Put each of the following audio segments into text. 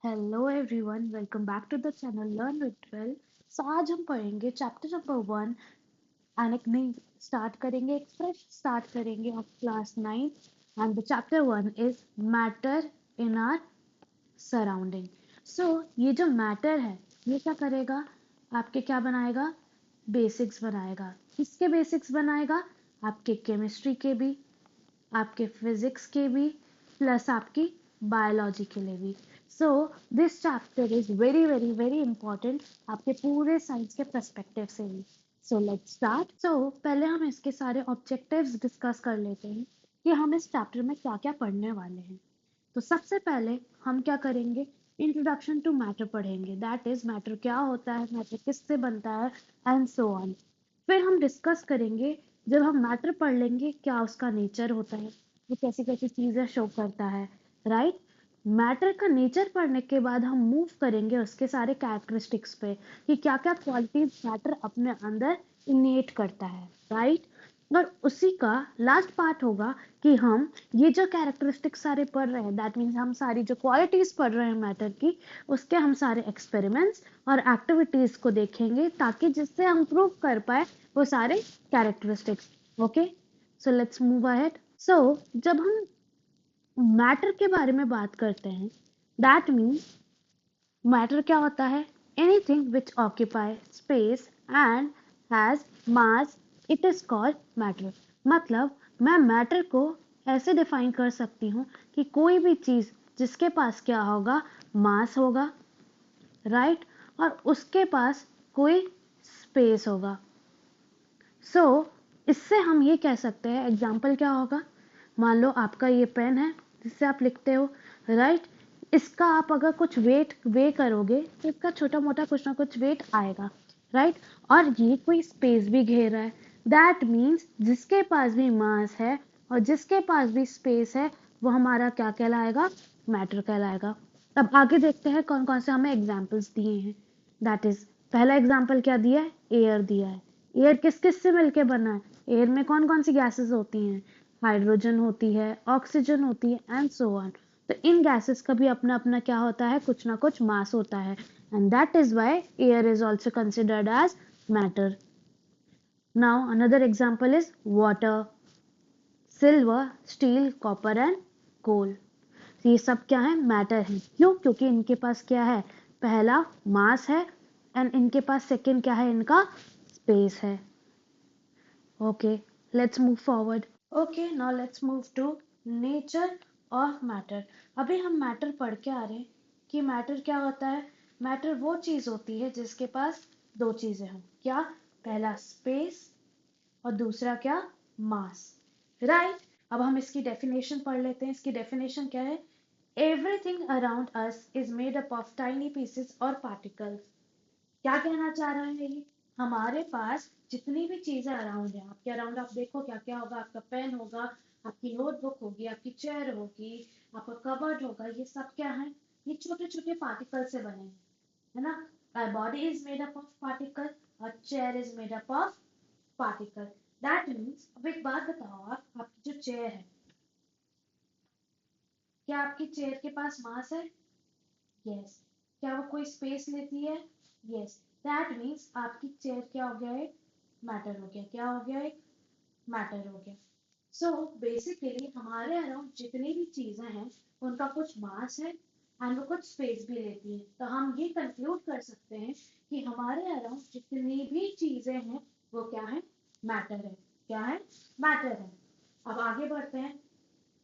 Hello everyone, welcome back to the channel learn with 12। सो आज हम पढ़ेंगे चैप्टर नंबर 1 एंड एक नई स्टार्ट करेंगे, एक फ्रेश स्टार्ट करेंगे of class 9। And the chapter 1 is matter in our surrounding. So ये जो मैटर है, ये क्या करेगा? आपके क्या बनाएगा? बेसिक्स बनाएगा। किसके बेसिक्स बनाएगा? आपके केमिस्ट्री के भी, आपके फिजिक्स के भी, प्लस आपकी बायोलॉजी के लिए भी। So this chapter is very very very important आपके पूरे साइंस के पर्सपेक्टिव से भी। So let's start. सो पहले हम इसके सारे ऑब्जेक्टिव्स डिस्कस कर लेते हैं कि हम इस चैप्टर में क्या क्या पढ़ने वाले हैं। तो सबसे पहले हम क्या करेंगे? इंट्रोडक्शन टू मैटर पढ़ेंगे, दैट इज मैटर क्या होता है, मैटर किससे बनता है, एंड सो ऑन। फिर हम डिस्कस करेंगे, जब हम मैटर पढ़ लेंगे क्या उसका नेचर होता है, वो कैसी कैसी चीजें शो करता है, राइट। मैटर का नेचर पढ़ने के बाद हम मूव करेंगे उसके सारे कैरेक्टरिस्टिक्स पे कि क्या क्या क्वालिटीज मैटर अपने अंदर इनेट करता है, राइट। और उसी का लास्ट पार्ट होगा कि हम ये जो कैरेक्टरिस्टिक्स सारे पढ़ रहे हैं, दैट मीन्स हम सारी जो क्वालिटीज पढ़ रहे हैं मैटर की, उसके हम सारे एक्सपेरिमेंट्स और एक्टिविटीज को देखेंगे ताकि जिससे हम प्रूव कर पाए वो सारे characteristics. Okay, so let's move ahead. So जब हम मैटर के बारे में बात करते हैं, दैट मीन्स मैटर क्या होता है? Anything which occupy space and has mass, it is called matter. मतलब मैं मैटर को ऐसे डिफाइन कर सकती हूँ कि कोई भी चीज जिसके पास क्या होगा? मास होगा, राइट, और उसके पास कोई स्पेस होगा। सो इससे हम ये कह सकते हैं, एग्जाम्पल क्या होगा? मान लो आपका ये पेन है जिससे आप लिखते हो, राइट। इसका आप अगर कुछ वेट वे करोगे तो इसका छोटा मोटा कुछ ना कुछ वेट आएगा, राइट। और ये कोई स्पेस भी घेर रहा है, दैट मीन्स जिसके पास भी मास है और जिसके पास भी स्पेस है वो हमारा क्या कहलाएगा? मैटर कहलाएगा। अब आगे देखते हैं कौन कौन से हमें एग्जाम्पल्स दिए हैं। दैट इज, पहला एग्जाम्पल क्या दिया है? एयर दिया है। एयर किस किस से मिलके बना है? एयर में कौन कौन सी गैसेस होती हैं? हाइड्रोजन होती है, ऑक्सीजन होती है, एंड सो ऑन। तो इन गैसेस का भी अपना अपना क्या होता है? कुछ ना कुछ मास होता है, and that is why air is also considered as matter. Now another example is water, silver, steel, copper and coal. ये सब क्या है? मैटर है। क्यों? क्योंकि इनके पास क्या है? पहला मास है, एंड इनके पास सेकंड क्या है? इनका स्पेस है। Okay, let's move forward. Okay, now let's move to nature of matter. अभी हम मैटर पढ़ के आ रहे हैं कि मैटर क्या होता है। मैटर वो चीज होती है जिसके पास दो चीजें हों। क्या? पहला स्पेस और दूसरा क्या? मास, राइट। अब हम इसकी डेफिनेशन पढ़ लेते हैं। इसकी डेफिनेशन क्या है? Everything around us is made up of tiny pieces और पार्टिकल्स। क्या कहना चाह रहा है ये? हमारे पास जितनी भी चीजें अराउंड है, आपके अराउंड आप देखो क्या क्या होगा? आपका पेन होगा, आपकी नोटबुक होगी, आपकी चेयर होगी, आपका कबर्ड होगा, ये सब क्या है? ये छोटे छोटे पार्टिकल से बने हैं, है ना। Our body is made up of particle, a chair is made up of particle. That means, अब एक बात बताओ, आप आपकी जो चेयर है, क्या आपकी चेयर के पास मास है? यस। क्या वो कोई स्पेस लेती है? यस। दैट मीन्स आपकी चेयर क्या हो गया? एक मैटर हो गया। क्या हो गया? एक मैटर हो गया। सो बेसिकली हमारे अराउंड जितनी भी चीजें हैं उनका कुछ मास है एंड वो कुछ स्पेस भी लेती है। तो हम ये कंक्लूड कर सकते हैं कि हमारे अराउंड जितनी भी चीजें हैं वो क्या है? मैटर है। क्या है? मैटर है। अब आगे बढ़ते हैं।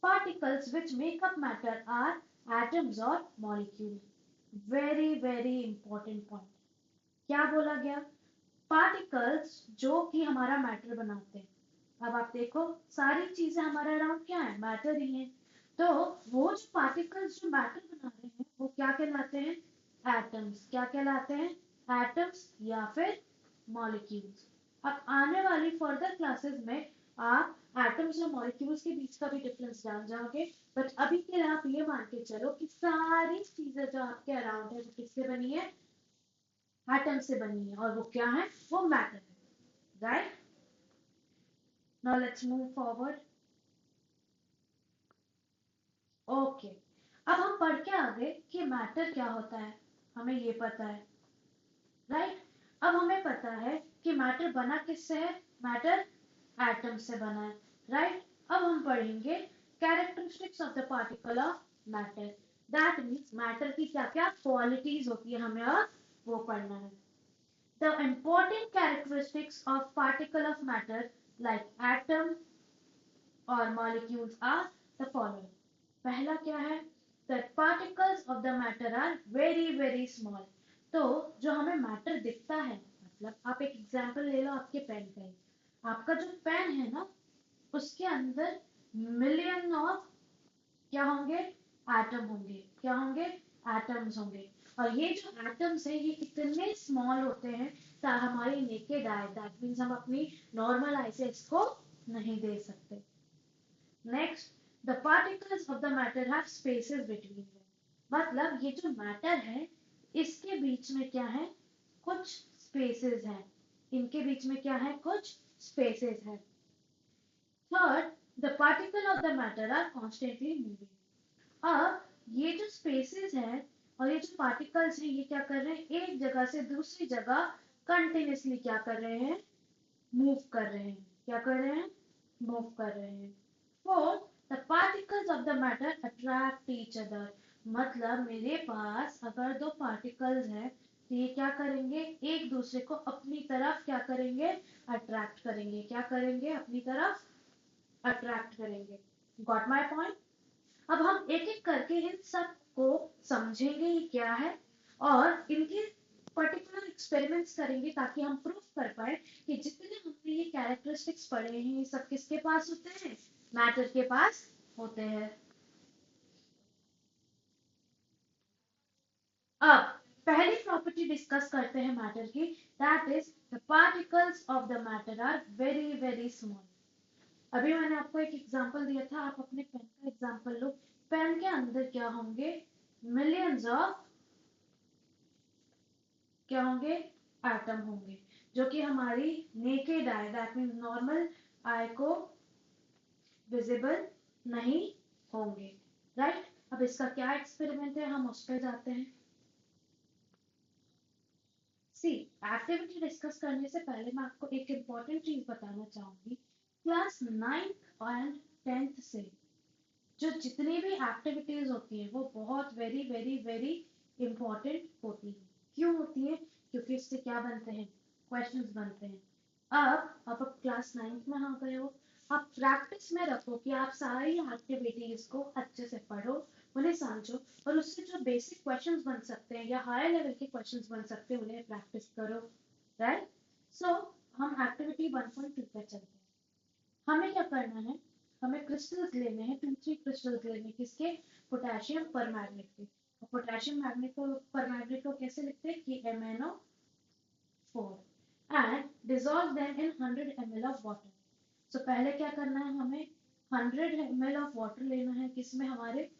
Particles which make up matter are atoms or molecules. Very very important point. क्या बोला गया? पार्टिकल्स जो कि हमारा मैटर बनाते हैं। अब आप देखो, सारी चीजें हमारे अराउंड क्या है? मैटर ही है। तो वो जो पार्टिकल्स जो मैटर बना रहे हैं वो क्या कहलाते हैं? एटम्स। क्या कहलाते हैं? एटम्स या फिर मॉलिक्यूल्स। अब आने वाली फर्दर क्लासेस में आप एटम्स और मॉलिक्यूल्स के बीच का भी डिफरेंस जान जाओगे, बट अभी के लिए आप ये मान के चलो कि सारी चीजें जो आपके अराउंड है वो किससे बनी है? एटम से बनी है, और वो क्या है? वो मैटर है, right. Now let's move forward. Okay, अब हम पढ़ के आ गए कि मैटर क्या होता है, हमें ये पता है, राइट। अब हमें पता है कि मैटर बना किससे है, मैटर एटम से बना है, राइट। अब हम पढ़ेंगे characteristics of the particle of matter, that means matter की क्या क्या क्वालिटीज होती है, हमें अब वो पढ़ना है। The important characteristics of particle of matter like atom और मॉलिक्यूल्स आर द फॉलोइंग। पहला क्या है, that particles of the matter are very very small. तो जो हमें मैटर दिखता है, मतलब आप एक एग्जांपल ले लो आपके पेन का ही। आपका जो पेन है ना, उसके अंदर मिलियन ऑफ क्या होंगे, एटम होंगे, क्या होंगे, एटम्स होंगे। और ये जो एटम्स है ये इतने स्मॉल होते हैं कि हमारी नेकेड आई, दैट मीन्स हम अपनी नॉर्मल आई से इसको नहीं देख सकते। Next, the particles of the matter have spaces between them. मतलब ये जो मैटर है इसके बीच में क्या है, कुछ स्पेसेस हैं, इनके बीच में क्या है, कुछ स्पेसेस हैं। Third, the particle of the matter are constantly moving. अब ये जो स्पेसेस हैं और ये जो पार्टिकल्स हैं ये क्या कर रहे हैं, एक जगह से दूसरी जगह कंटिन्यूसली क्या कर रहे हैं, मूव कर रहे हैं, क्या कर रहे हैं, मूव कर रहे हैं। Fourth, the particles of the matter attract each other. मतलब मेरे पास अगर दो पार्टिकल्स हैं तो ये क्या करेंगे, एक दूसरे को अपनी तरफ क्या करेंगे, अट्रैक्ट करेंगे, क्या करेंगे, अपनी तरफ अट्रैक्ट करेंगे। Got my point. अब हम एक एक करके इन सब को समझेंगे ये क्या है और इनके पर्टिकुलर एक्सपेरिमेंट्स करेंगे ताकि हम प्रूफ कर पाए कि जितने हमने ये कैरेक्टरिस्टिक्स पढ़े हैं ये सब किसके पास होते हैं, मैटर के पास होते हैं। अब पहली प्रॉपर्टी डिस्कस करते हैं मैटर की, that is the particles of the matter are very very small. अभी मैंने आपको एक एग्जांपल दिया था, आप अपने पेन का एग्जांपल लो। पेन के अंदर क्या होंगे, मिलियंस ऑफ क्या होंगे, एटम होंगे, जो कि हमारी naked eye, that mean normal eye को विजिबल नहीं होंगे, राइट। अब इसका क्या एक्सपेरिमेंट है, हम उस पर जाते हैं। सी, एक्टिविटी डिस्कस करने से पहले मैं आपको एक इम्पॉर्टेंट चीज बताना चाहूंगी। क्लास 9th एंड 10th से जो जितनी भी एक्टिविटीज होती हैं वो बहुत वेरी वेरी वेरी इंपॉर्टेंट होती हैं। क्यों होती है, क्योंकि इससे क्या बनते हैं, क्वेश्चंस बनते हैं। अब आप क्लास 9th में आ गए हो, आप प्रैक्टिस में रखो कि आप सारी एक्टिविटीज को अच्छे से पढ़ो, उन्हें समझो और उससे जो बेसिक क्वेश्चंस बन सकते हैं या हायर लेवल के क्वेश्चंस बन सकते हैं उन्हें प्रैक्टिस करो, राइट। सो हम एक्टिविटी 1.2 पे चलते हैं। हमें क्या करना है, हमें क्रिस्टल्स लेने हैं, 2-3 क्रिस्टल्स लेने हैं, किसके, पोटेशियम परमैंगनेट के। पोटेशियम मैग्नेट को परमैंगनेट को कैसे लिखते हैं, कि MnO4 and dissolve them in 100 ml of water. So पहले क्या करना है, हमें 100 ml ऑफ वाटर लेना है, किसमें, हमारे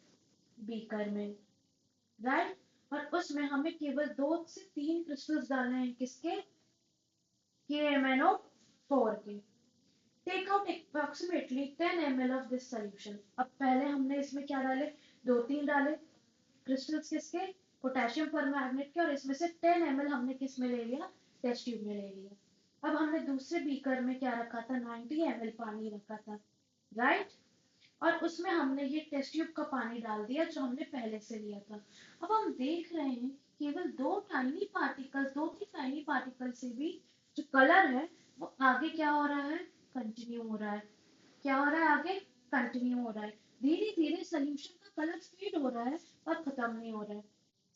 बीकर में, राइट। और उसमें हमें केवल 2 से 3 क्रिस्टल्स डालने हैं, किसके, KMnO4 के। Take out approximately 10 ml of this solution. अब पहले हमने इसमें क्या डाले, 2-3 डाले क्रिस्टल्स, किसके, पोटेशियम परमैंगनेट के, और इसमें से 10 ml हमने किस में ले लिया, टेस्ट ट्यूब में ले लिया। अब हमने दूसरे बीकर में क्या रखा था, 90 ml पानी रखा था, राइट। और उसमें हमने ये टेस्ट ट्यूब का पानी डाल दिया जो हमने पहले से लिया था। अब हम देख रहे हैं केवल दो तीन टाइनी पार्टिकल से भी जो कलर है वो आगे क्या हो रहा है, कंटिन्यू हो रहा है, क्या हो रहा है, आगे कंटिन्यू हो रहा है। धीरे धीरे सोल्यूशन का कलर फेड हो रहा है और खत्म नहीं हो रहा है।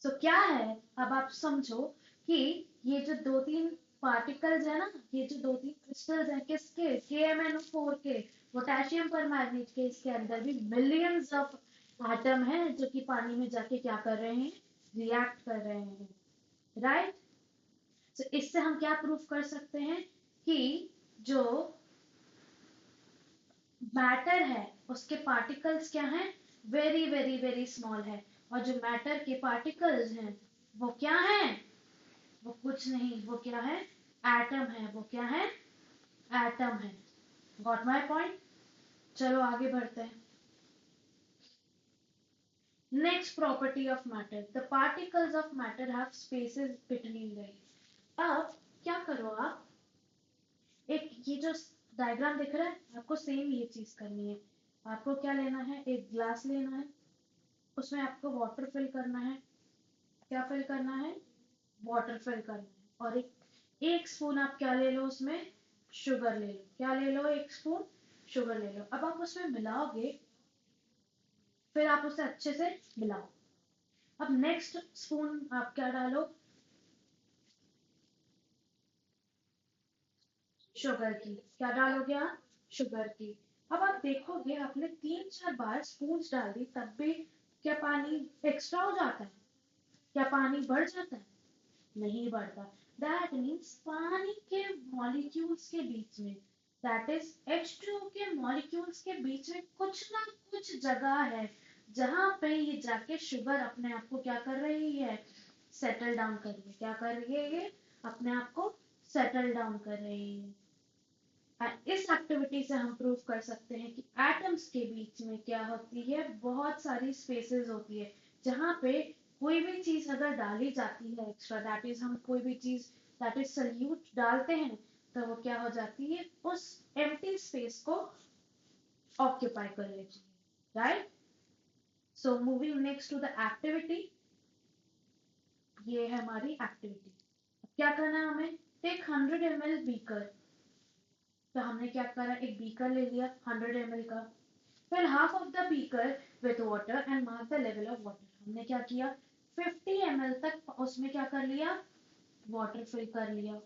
सो क्या है, अब आप समझो कि ये जो 2-3 पार्टिकल्स है ना, ये जो 2-3 क्रिस्टल्स हैं, किसके, KMnO4 के, पोटेशियम परमैंगनेट के, इसके अंदर भी मिलियंस ऑफ एटम हैं जो कि पानी में जाके क्या कर रहे हैं, रिएक्ट कर रहे हैं, राइट। तो इससे हम क्या प्रूफ कर सकते हैं कि जो मैटर है उसके पार्टिकल्स क्या हैं, वेरी वेरी वेरी स्मॉल है। और जो मैटर के पार्टिकल्स हैं वो क्या हैं, वो कुछ नहीं, वो क्या है, एटम है, वो क्या है, एटम है। Got my point. चलो आगे बढ़ते हैं। Next property of matter, the particles of matter have spaces between them. अब क्या करो आप, एक ये जो डायग्राम दिख रहा है आपको, सेम ये चीज करनी है। आपको क्या लेना है, एक ग्लास लेना है, उसमें आपको वाटर फिल करना है। क्या फिल करना है, वाटर फिल करना है। और एक एक स्पून आप क्या ले लो, उसमें शुगर ले लो। क्या ले लो, एक स्पून शुगर ले लो। अब आप उसमें मिलाओगे, फिर आप उसे अच्छे से मिलाओ। अब नेक्स्ट स्पून आप क्या डालो, शुगर की। क्या डालोगे आप, शुगर की। अब आप देखोगे आपने 3-4 बार स्पून डाल दी, तब भी क्या पानी एक्स्ट्रा हो जाता है, क्या पानी बढ़ जाता है, नहीं बढ़ता। दैट मीन्स पानी के मॉलिक्यूल्स के बीच में, दैट इज H2O के मॉलिक्यूल्स के बीच में कुछ ना कुछ जगह है जहां पे ये जाके शुगर अपने आप को क्या कर रही है, सेटल डाउन कर रही है। क्या कर रही है, ये अपने आप को सेटल डाउन कर रही है। इस एक्टिविटी से हम प्रूव कर सकते हैं कि एटम्स के बीच में क्या होती है, बहुत सारी स्पेसेस होती है जहां पे कोई भी चीज अगर डाली जाती है एक्स्ट्रा, दैट इज हम कोई भी चीज, दैट इज सल्यूट डालते हैं, तो वो क्या हो जाती है, उस एम्प्टी स्पेस को ऑक्यूपाई कर लेती है, right. So moving next to the activity, ये है हमारी एक्टिविटी। क्या करना है हमें, टेक 100 ml बीकर। तो हमने क्या करा, एक बीकर ले लिया 100 ml का, fill half of the beaker with water and mark the level of water. हमने क्या किया, 50 ml तक उसमें क्या कर लिया, वाटर फिल कर लिया,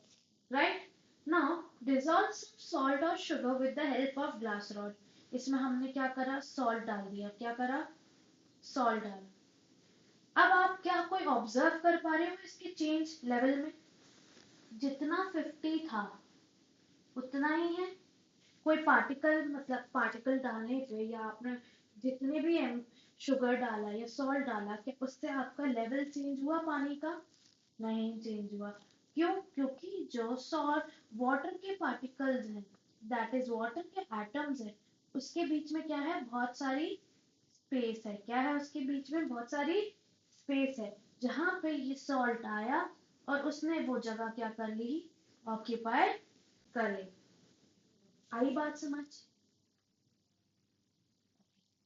राइट। नाउ डिसॉल्व सॉल्ट और sugar with the help of glass rod. इसमें हमने क्या करा, सॉल्ट डाल दिया। क्या करा, सॉल्ट डाला। अब आप क्या कोई ऑब्जर्व कर पा रहे हो इसके चेंज लेवल में, जितना 50 था उतना ही है। कोई पार्टिकल, मतलब पार्टिकल डालने पे या आपने जितने भी शुगर डाला या सॉल्ट डाला, क्या उससे आपका लेवल चेंज हुआ पानी का, नहीं चेंज हुआ। क्यों, क्योंकि जो सॉल्ट वाटर के पार्टिकल्स हैं, दैट इज वाटर के एटम्स है, उसके बीच में क्या है, बहुत सारी स्पेस है। क्या है, उसके बीच में बहुत सारी स्पेस है जहां पे ये सॉल्ट आया और उसने वो जगह क्या कर ली, ऑक्यूपाई कर ली। आई बात समझ।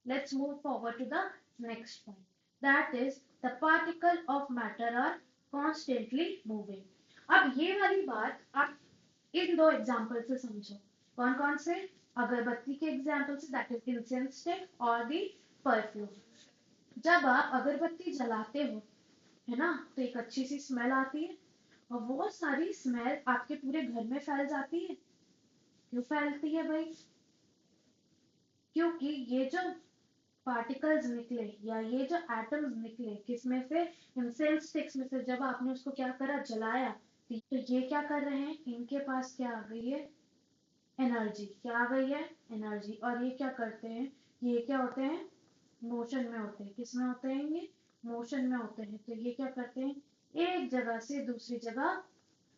Let's move forward to the next point. That is, the particle of matter are constantly moving. अब ये वाली बात आप इन दो एग्जाम्पल से समझो। कौन कौन से, अगरबत्ती के एग्जाम्पल से, दैट इज इंसेंस स्टिक और दी परफ्यूम। जब आप अगरबत्ती जलाते हो, है ना, तो एक अच्छी सी स्मेल आती है, और वो सारी स्मेल आपके पूरे घर में फैल जाती है। क्यों फैलती है भाई, क्योंकि ये जो पार्टिकल्स निकले या ये जो एटम्स निकले, किसमें से, इंसेंस स्टिक्स में से, जब आपने उसको क्या करा, जलाया, तो ये क्या कर रहे हैं, इनके पास क्या आ गई है, एनर्जी। क्या आ गई है, एनर्जी। और ये क्या करते हैं, ये क्या होते हैं, मोशन में होते हैं। किस में होते हैं, ये मोशन में होते हैं। तो ये क्या करते हैं, एक जगह से दूसरी जगह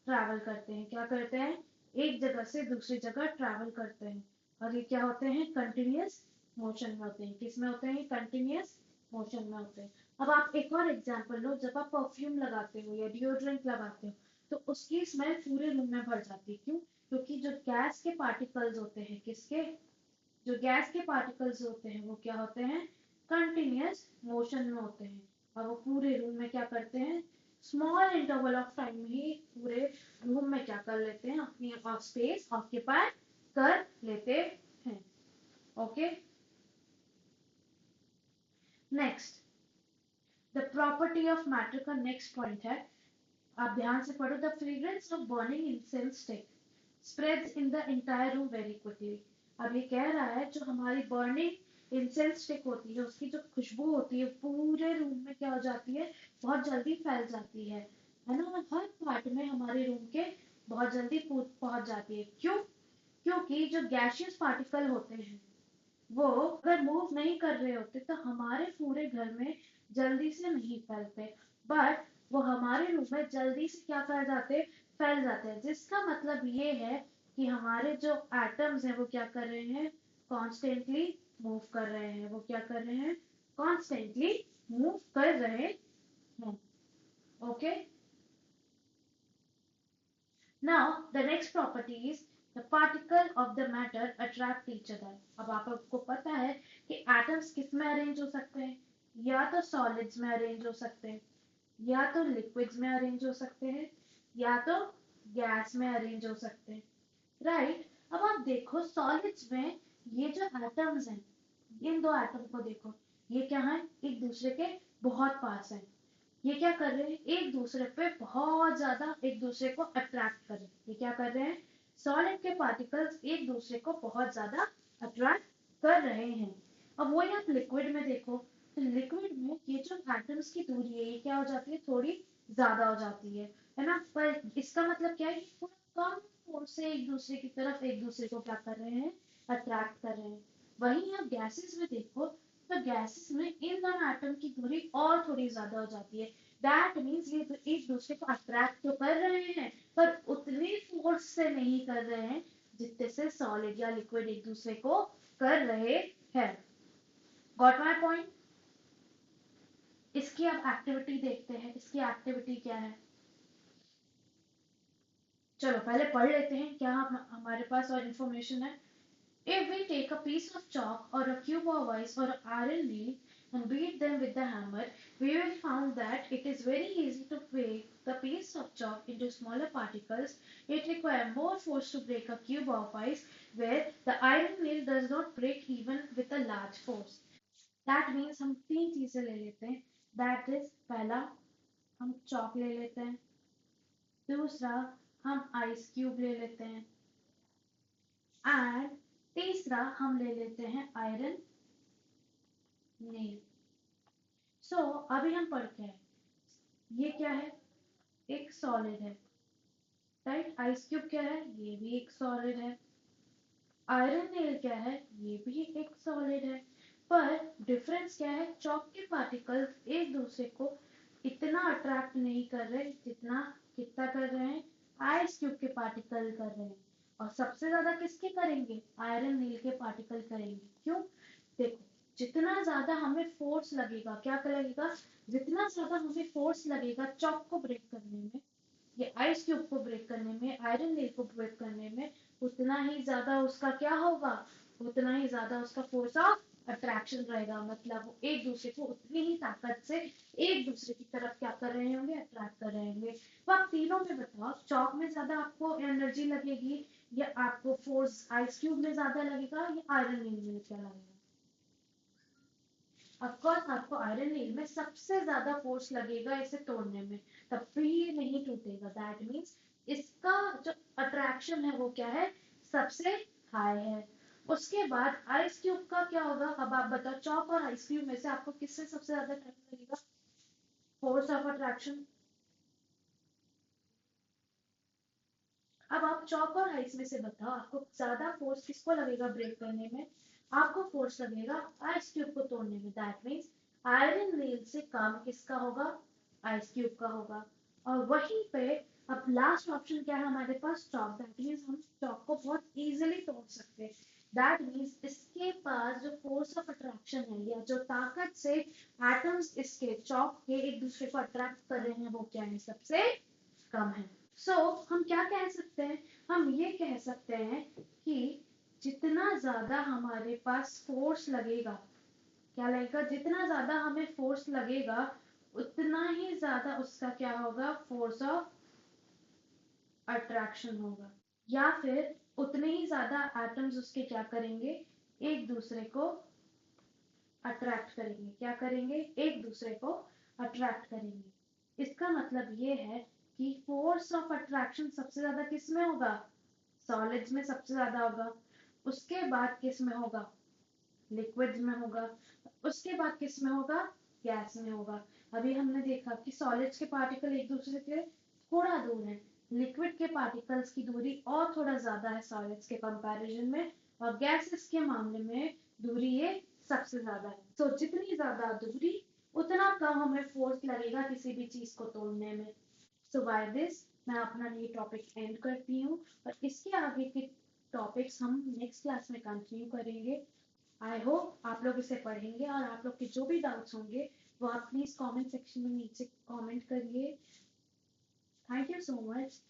ट्रैवल करते हैं। क्या करते हैं, एक जगह से दूसरी जगह ट्रैवल करते हैं। और ये क्या होते हैं, कंटिन्यूअस मोशन में होते हैं। किस में होते हैं, कंटिन्यूअस मोशन में होते हैं। अब आप एक और एग्जांपल लो, जब आप परफ्यूम लगाते हो या डिओड्रेंट लगाते हो, तो उसकी स्मेल पूरे रूम में भर जाती है। क्यों, क्योंकि जो गैस के पार्टिकल्स होते हैं, किसके, जो गैस के पार्टिकल्स होते हैं, वो क्या होते हैं, कंटिन्यूअस मोशन में होते हैं। और वो पूरे रूम में क्या करते हैं, स्मॉल इंटरवल ऑफ टाइम में ही पूरे रूम में क्या कर लेते हैं, अपनी स्पेस ऑक्यूपाई कर लेते हैं। Okay, next, the property of matter का नेक्स्ट पॉइंट है, आप ध्यान से पढ़ो, the fragrance of burning incense stick spreads in the entire room very quickly। अब ये कह रहा है, जो हमारी बर्निंग इंसेंस स्टिक होती है, उसकी जो खुशबू होती है पूरे रूम में क्या हो जाती है, बहुत जल्दी फैल जाती है ना, हर पार्ट में हमारे रूम के बहुत जल्दी पहुंच जाती है। क्यों, क्योंकि जो गैशियस पार्टिकल होते हैं, वो अगर मूव नहीं कर रहे होते तो हमारे पूरे घर में जल्दी से नहीं फैलते, बट वो हमारे रूम में जल्दी से क्या कर जाते, फैल जाते हैं। जिसका मतलब ये है कि हमारे जो एटम्स हैं वो क्या कर रहे हैं, कॉन्स्टेंटली मूव कर रहे हैं। वो क्या कर रहे हैं, कॉन्स्टेंटली मूव कर रहे हैं। Okay, now the next property is the particle of the matter attract each other. अब आपको पता है कि एटम्स किस में अरेंज हो सकते हैं, या तो सॉलिड्स में अरेंज हो सकते हैं, या तो लिक्विड्स में अरेंज हो सकते हैं, या तो गैस में अरेंज हो सकते हैं, राइट। अब आप देखो सॉलिड्स में ये जो एटम्स हैं, इन दो एटम को देखो, ये क्या है, एक दूसरे के बहुत पास है। ये क्या कर रहे हैं, एक दूसरे पे बहुत ज्यादा एक दूसरे को अट्रैक्ट कर रहे हैं। ये क्या कर रहे हैं, सॉलिड के पार्टिकल्स एक दूसरे को बहुत ज्यादा अट्रैक्ट कर रहे हैं। अब वही आप लिक्विड में देखो, तो लिक्विड में ये जो एटम्स की दूरी है ये क्या हो जाती है, थोड़ी ज्यादा हो जाती है ना। पर इसका मतलब क्या है, पूरा कम फोर्स से एक दूसरे की तरफ एक दूसरे को क्या कर रहे हैं, अट्रैक्ट कर रहे हैं। वहीं आप गैसेस में देखो, तो गैसेस में इन दोनों एटम की दूरी और थोड़ी ज्यादा हो जाती है। दैट मीन्स ये एक दूसरे को अट्रैक्ट तो कर रहे हैं, पर उतनी फोर्स से नहीं कर रहे हैं जितने से सॉलिड या लिक्विड एक दूसरे को कर रहे हैं। Got my point. इसकी अब एक्टिविटी देखते हैं, इसकी एक्टिविटी क्या है। चलो पहले पढ़ लेते हैं क्या हमारे पास और इंफॉर्मेशन है। If we take a piece of chalk or a cube of ice or an iron nail and beat them with the hammer, we will find that it is very easy to break the piece of chalk into smaller particles. It requires more force to break a cube of ice, where the iron nail does not break even with a large force. That means हम तीन चीजें ले लेते हैं। That is पहला, हम chalk ले लेते हैं। दूसरा, हम ice cube ले लेते हैं। एंड तीसरा, हम ले लेते हैं आयरन नेल। सो अभी हम पढ़ते हैं, ये क्या है, एक सॉलिड है, राइट। आइस क्यूब क्या है, ये भी एक सॉलिड है। आयरन नेल क्या है, ये भी एक सॉलिड है। पर डिफरेंस क्या है, चॉक के पार्टिकल्स एक दूसरे को इतना अट्रैक्ट नहीं कर रहे जितना कितना कर रहे हैं, आइस क्यूब के पार्टिकल कर रहे हैं। और सबसे ज्यादा किसके करेंगे, आयरन नील के पार्टिकल करेंगे। क्यों, देखो, जितना ज्यादा हमें फोर्स लगेगा, क्या लगेगा, जितना ज्यादा हमें फोर्स लगेगा चॉक को ब्रेक करने में, ये आइस क्यूब को ब्रेक करने में, आयरन नेल को ब्रेक करने में, उतना ही ज्यादा उसका क्या होगा, उतना ही ज्यादा उसका फोर्स ऑफ अट्रैक्शन रहेगा। मतलब वो एक दूसरे को उतनी ही ताकत से एक दूसरे की तरफ क्या कर रहे होंगे, अट्रैक्ट कर रहे होंगे। तो आप तीनों में बताओ, चौक में ज्यादा आपको एनर्जी लगेगी, या आपको फोर्स आइस क्यूब में ज्यादा लगेगा, या आयरन नेल में क्या लगेगा। ऑफकोर्स आपको आयरन नेल में सबसे ज्यादा फोर्स लगेगा इसे तोड़ने में, तब भी ये नहीं टूटेगा। दैट मीन्स इसका जो अट्रैक्शन है वो क्या है, सबसे हाई है। उसके बाद आइस क्यूब का क्या होगा, अब आप बताओ, चौक और आइस क्यूब में से आपको किससे सबसे ज्यादा टाइम लगेगा, फोर्स ऑफ अट्रैक्शन। अब आप चौक और आइस में से बताओ, आपको ज्यादा फोर्स किसको लगेगा ब्रेक करने में, आपको फोर्स लगेगा आइस क्यूब को तोड़ने में। दैट मीन्स आयरन नेल से काम किसका होगा, आइस क्यूब का होगा। और वहीं पे अब लास्ट ऑप्शन क्या है हमारे पास, चौक। दैट मीन्स हम चौक को बहुत इजीली तोड़ सकते हैं। दैट मीन्स इसके पास जो फोर्स ऑफ अट्रैक्शन है, या जो ताकत से एटम्स इसके चौक के एक दूसरे को अट्रैक्ट कर रहे हैं, वो क्या है, सबसे कम है। हम क्या कह सकते हैं, हम ये कह सकते हैं कि जितना ज्यादा हमारे पास फोर्स लगेगा, क्या लगेगा, जितना ज्यादा हमें फोर्स लगेगा उतना ही ज्यादा उसका क्या होगा, फोर्स ऑफ अट्रैक्शन होगा। या फिर उतने ही ज्यादा एटम्स उसके क्या करेंगे, एक दूसरे को अट्रैक्ट करेंगे, क्या करेंगे, एक दूसरे को अट्रैक्ट करेंगे। इसका मतलब ये है कि फोर्स ऑफ अट्रैक्शन सबसे ज्यादा किस में होगा, सॉलिड्स में सबसे ज्यादा होगा। उसके बाद किस में होगा, लिक्विड्स में होगा। उसके बाद किस में होगा, गैस में होगा। अभी हमने देखा कि सॉलिड्स के पार्टिकल एक दूसरे से थोड़ा दूर है, लिक्विड के पार्टिकल्स की दूरी और थोड़ा ज्यादा है सॉलिड्स के कंपैरिजन में, और गैसेस के मामले में दूरी ये सबसे ज्यादा है। तो जितनी ज्यादा दूरी, उतना कम हमें फोर्स लगेगा किसी भी चीज को तोड़ने में। सो बाय दिस मैं अपना ये टॉपिक एंड करती हूँ, और इसके आगे के टॉपिक्स हम नेक्स्ट क्लास में कंटिन्यू करेंगे। आई होप आप लोग इसे पढ़ेंगे, और आप लोग के जो भी डाउट्स होंगे वो आप प्लीज कमेंट सेक्शन में नीचे कमेंट करिए। Thank you so much.